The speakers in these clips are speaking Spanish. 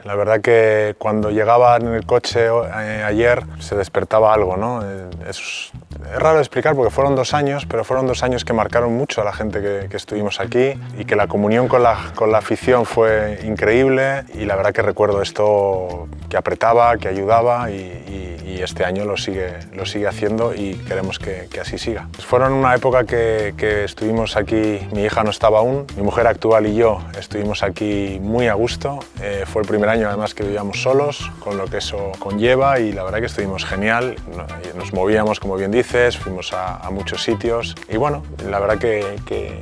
La verdad que cuando llegaba en el coche ayer se despertaba algo, ¿no? Es raro de explicar porque fueron 2 años, pero fueron 2 años que marcaron mucho a la gente que estuvimos aquí y que la comunión con la afición fue increíble y la verdad que recuerdo esto que apretaba, que ayudaba y este año lo sigue haciendo y queremos que así siga. Fueron una época que estuvimos aquí, mi hija no estaba aún, mi mujer actual y yo estuvimos aquí muy a gusto. Fue el primer año además que vivíamos solos, con lo que eso conlleva y la verdad que estuvimos genial. Nos movíamos, como bien dices, fuimos a muchos sitios y bueno, la verdad que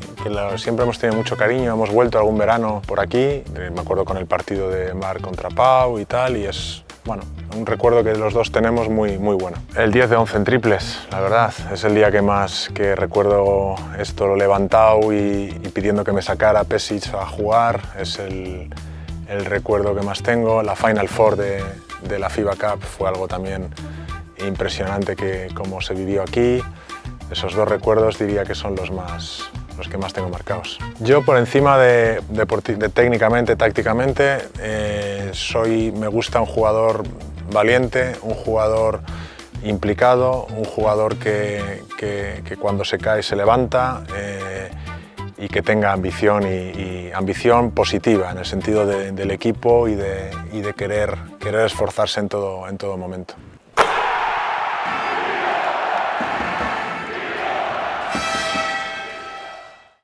siempre hemos tenido mucho cariño, hemos vuelto algún verano por aquí, me acuerdo con el partido de Mar contra Pau y tal, y es bueno, un recuerdo que los dos tenemos muy bueno. El 10 de 11 en triples, la verdad, es el día que recuerdo esto lo levantado y pidiendo que me sacara Pešić a jugar, es el recuerdo que más tengo. La Final Four de la FIBA Cup fue algo también impresionante que como se vivió aquí. Esos 2 recuerdos diría que son los que más tengo marcados. Yo por encima de técnicamente, tácticamente, me gusta un jugador valiente, un jugador implicado, un jugador que cuando se cae se levanta y que tenga ambición y ambición positiva en el sentido del equipo y de querer esforzarse en todo momento.